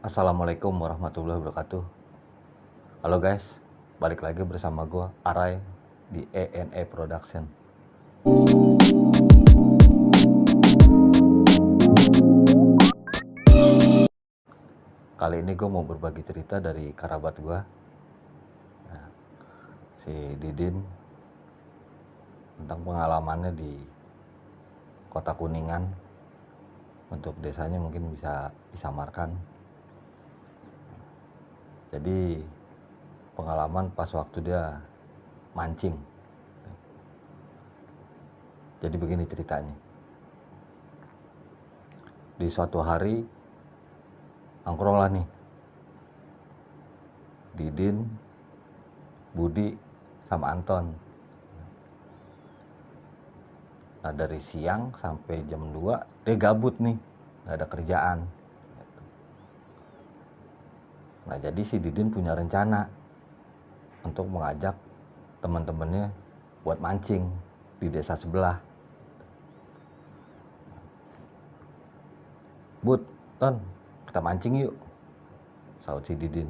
Assalamualaikum warahmatullahi wabarakatuh. Halo guys, balik lagi bersama gue Aray di ENE Production. Kali ini gue mau berbagi cerita dari kerabat gue, si Didin, tentang pengalamannya di Kota Kuningan. Untuk desanya mungkin bisa disamarkan. Jadi pengalaman pas waktu dia mancing. Jadi begini ceritanya. Di suatu hari nongkrong lah nih Didin, Budi, sama Anton. Nah dari siang sampai jam 2 dia gabut nih, gak ada kerjaan. Nah jadi si Didin punya rencana untuk mengajak teman-temannya buat mancing di desa sebelah. Bud, Ton, kita mancing yuk, saut si Didin.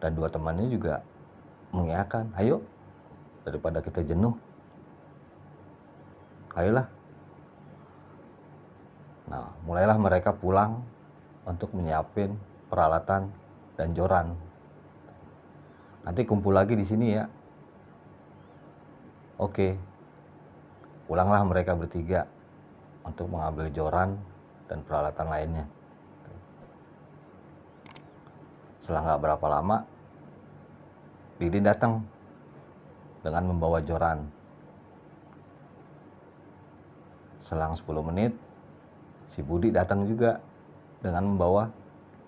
Dan dua temannya juga mengiyakan, ayo, daripada kita jenuh, ayolah. Nah mulailah mereka pulang untuk menyiapin peralatan dan joran. Nanti kumpul lagi di sini ya. Oke, pulanglah mereka bertiga untuk mengambil joran dan peralatan lainnya. Setelah nggak berapa lama, Didin datang dengan membawa joran. Selang 10 menit, si Budi datang juga dengan membawa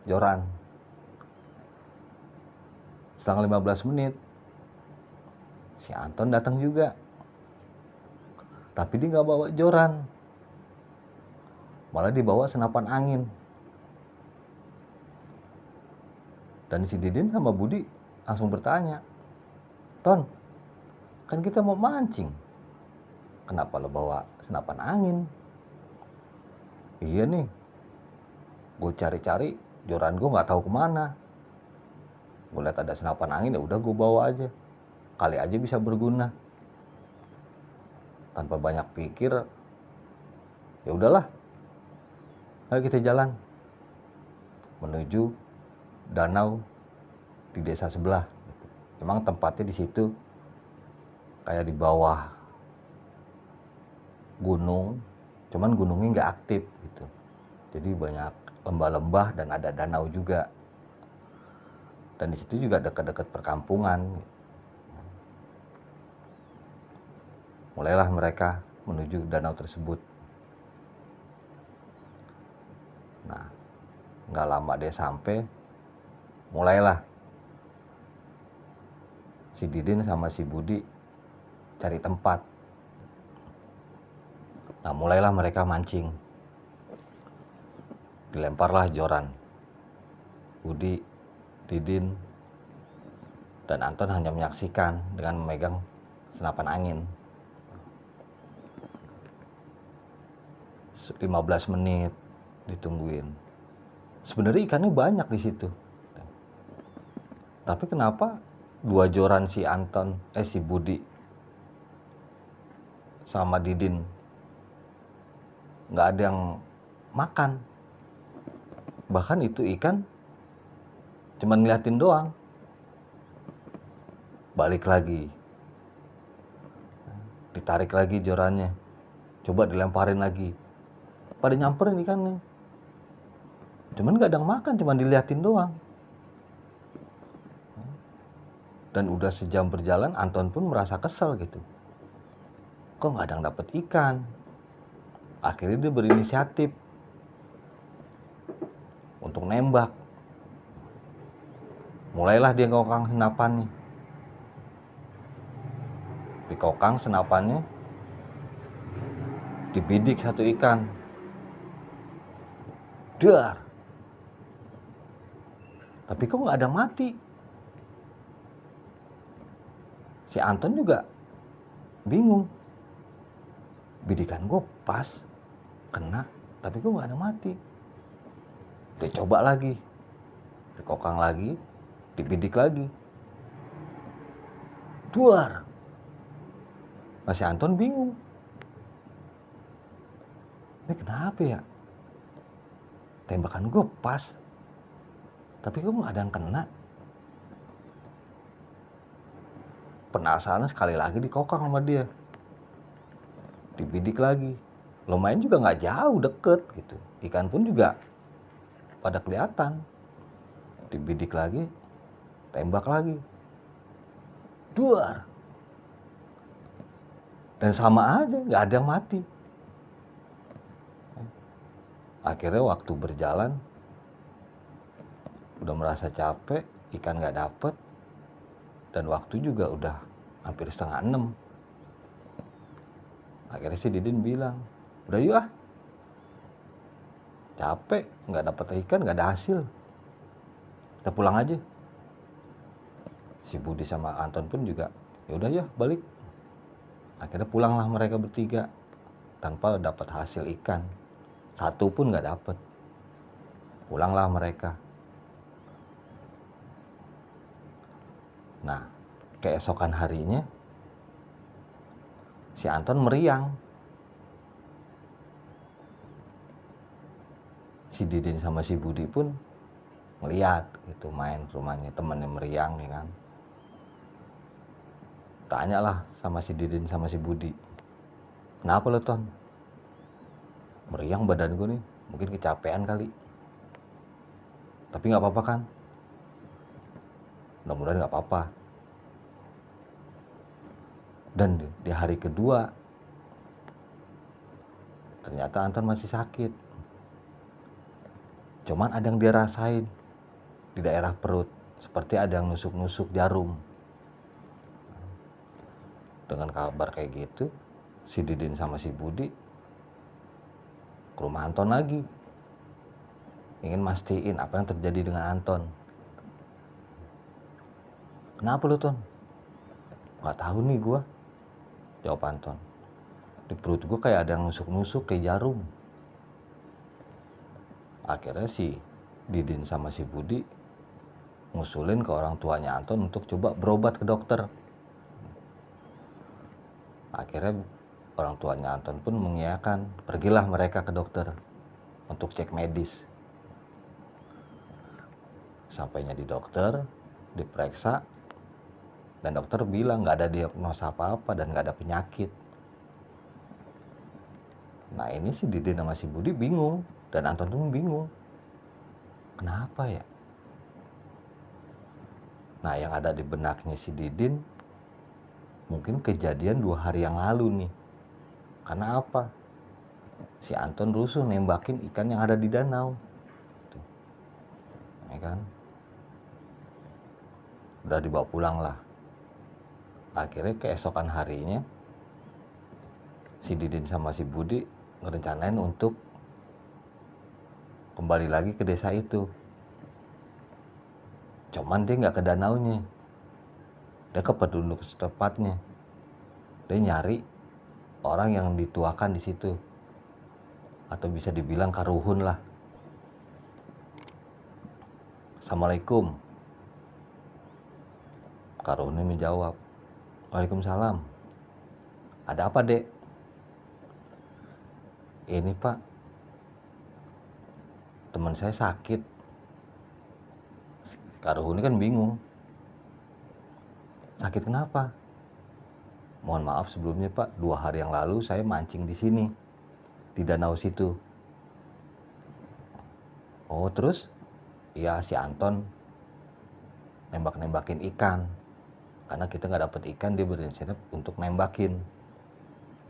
joran. Selang 15 menit, si Anton datang juga. Tapi dia nggak bawa joran, malah dibawa senapan angin. Dan si Didin sama Budi langsung bertanya, Ton, kan kita mau mancing, kenapa lo bawa senapan angin? Iya nih, gue cari-cari joran gue nggak tahu kemana. Gue lihat ada senapan angin, ya udah gue bawa aja, kali aja bisa berguna. Tanpa banyak pikir, ya udahlah, ayo kita jalan menuju danau di desa sebelah. Emang tempatnya di situ kayak di bawah gunung, cuman gunungnya nggak aktif gitu. Jadi banyak lembah-lembah dan ada danau juga. Dan di situ juga dekat-dekat perkampungan. Mulailah mereka menuju danau tersebut. Nah, nggak lama dia sampai, mulailah si Didin sama si Budi cari tempat. Nah, mulailah mereka mancing. Dilemparlah joran. Budi, Didin, dan Anton hanya menyaksikan dengan memegang senapan angin. 15 menit ditungguin. Sebenarnya ikannya banyak di situ. Tapi kenapa dua joran si Budi sama Didin nggak ada yang makan? Bahkan itu ikan cuman ngeliatin doang. Balik lagi, ditarik lagi jorannya, coba dilemparin lagi, pada nyamperin ikannya, cuman gak ada yang makan, cuman diliatin doang. Dan udah sejam berjalan, Anton pun merasa kesel gitu, kok gak ada yang dapet ikan. Akhirnya dia berinisiatif untuk nembak. Mulailah dia ngokang senapannya. Dikokang senapannya, dibidik satu ikan, dar. Tapi kok nggak ada mati. Si Anton juga bingung. Bidikan gue pas, kena, tapi kok nggak ada mati. Dia coba lagi, dikokang lagi, dibidik lagi. Duar. Masih Anton bingung. Ini kenapa ya? Tembakan gue pas, tapi kok nggak ada yang kena. Penasaran sekali lagi dikokang sama dia. Dibidik lagi. Lumayan juga nggak jauh, deket gitu. Ikan pun juga pada kelihatan. Dibidik lagi, tembak lagi. Duar. Dan sama aja, nggak ada yang mati. Akhirnya waktu berjalan, udah merasa capek, ikan nggak dapet, dan waktu juga udah hampir 5:30. Akhirnya si Didin bilang, udah yuk ah, capek, nggak dapet ikan, nggak ada hasil, kita pulang aja. Si Budi sama Anton pun juga, ya udah ya balik. Akhirnya pulanglah mereka bertiga tanpa dapat hasil ikan, satu pun nggak dapet. Pulanglah mereka. Nah, keesokan harinya si Anton meriang. Si Didin sama si Budi pun ngeliat gitu, main ke rumahnya temennya meriang ya kan. Tanyalah sama si Didin sama si Budi, kenapa lo Ton? Meriang badan gue nih, mungkin kecapean kali. Tapi gak apa-apa kan? Mudah-mudahan gak apa-apa. Dan di hari kedua, ternyata Anton masih sakit. Cuman ada yang dia rasain di daerah perut, seperti ada yang nusuk-nusuk jarum. Dengan kabar kayak gitu, si Didin sama si Budi ke rumah Anton lagi. Ingin mastiin apa yang terjadi dengan Anton. Kenapa lu Ton? Gak tahu nih gua, jawab Anton. Di perut gua kayak ada yang nusuk-nusuk kayak jarum. Akhirnya si Didin sama si Budi ngusulin ke orang tuanya Anton untuk coba berobat ke dokter. Akhirnya orang tuanya Anton pun mengiyakan, pergilah mereka ke dokter untuk cek medis. Sampainya di dokter, diperiksa, dan dokter bilang nggak ada diagnosa apa-apa dan nggak ada penyakit. Nah ini si Didin sama si Budi bingung, dan Anton pun bingung. Kenapa ya? Nah yang ada di benaknya si Didin, mungkin kejadian 2 hari yang lalu nih. Karena apa? Si Anton rusuh nembakin ikan yang ada di danau. Tuh. Ya kan? Udah dibawa pulang lah. Akhirnya keesokan harinya, si Didin sama si Budi ngerencanain untuk kembali lagi ke desa itu. Cuman dia nggak ke danaunya. Dia ke penduduk setempatnya. Dia nyari orang yang dituakan di situ, atau bisa dibilang karuhun lah. Assalamualaikum. Karuhunnya menjawab, Waalaikumsalam. Ada apa dek? Ini pak, teman saya sakit. Karuhunnya kan bingung. Sakit kenapa? Mohon maaf sebelumnya pak, 2 hari yang lalu saya mancing di sini, di danau situ. Oh terus? Iya si Anton nembak-nembakin ikan. Karena kita nggak dapet ikan, dia berinisiatif untuk nembakin.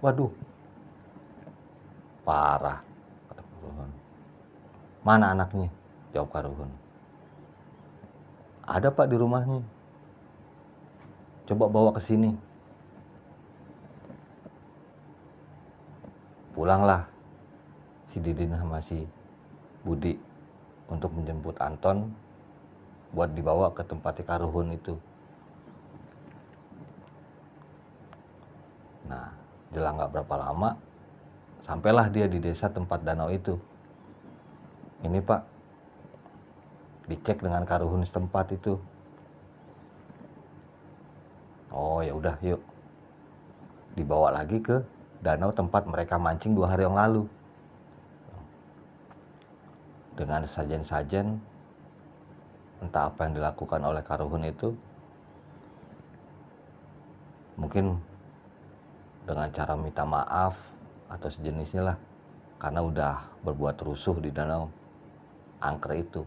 Waduh, parah, kata Karuhun. Mana anaknya? Jawab Karuhun. Ada pak di rumahnya. Coba bawa ke sini. Pulanglah si Didin sama si Budi untuk menjemput Anton buat dibawa ke tempat Karuhun itu. Nah, jelang gak berapa lama, sampailah dia di desa tempat danau itu. Ini pak, dicek dengan karuhun setempat itu. Oh ya udah, yuk dibawa lagi ke danau tempat mereka mancing 2 hari yang lalu. Dengan sajen-sajen, entah apa yang dilakukan oleh karuhun itu, mungkin dengan cara minta maaf atau sejenisnya lah, karena udah berbuat rusuh di danau angker itu.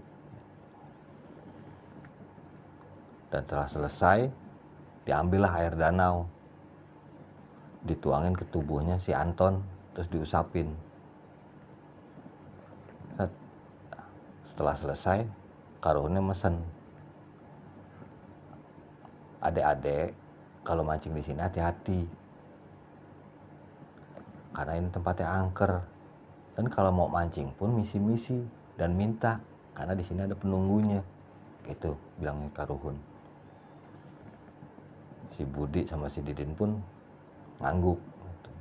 Dan setelah selesai, diambillah air danau, dituangin ke tubuhnya si Anton, terus diusapin. Setelah selesai, karuhunnya mesen, "Adek-adek, kalau mancing di sini hati-hati, karena ini tempatnya angker. Dan kalau mau mancing pun misi-misi dan minta, karena di sini ada penunggunya." Gitu bilangnya karuhun. Si Budi sama si Didin pun ngangguk, gitu.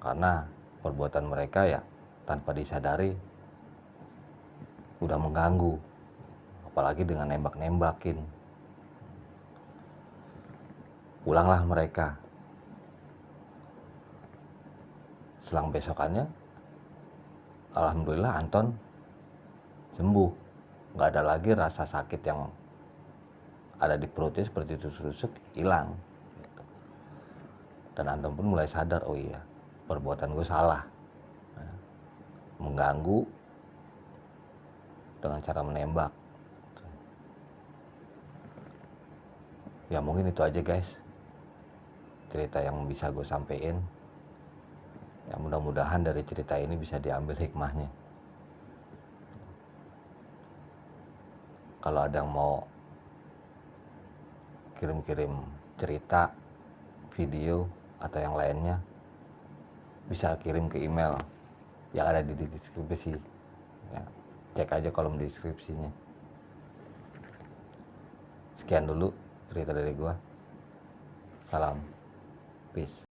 Karena perbuatan mereka ya tanpa disadari udah mengganggu, apalagi dengan nembak-nembakin. Pulanglah mereka. Selang besokannya, alhamdulillah Anton sembuh. Gak ada lagi rasa sakit yang ada di perutnya seperti tusuk-tusuk, hilang. Gitu. Dan Anton pun mulai sadar, oh iya, perbuatan gue salah. Mengganggu dengan cara menembak. Ya mungkin itu aja guys, cerita yang bisa gue sampein. Ya mudah-mudahan dari cerita ini bisa diambil hikmahnya. Kalau ada yang mau kirim-kirim cerita, video, atau yang lainnya, bisa kirim ke email yang ada di deskripsi. Ya, cek aja kolom deskripsinya. Sekian dulu cerita dari gua. Salam. Peace.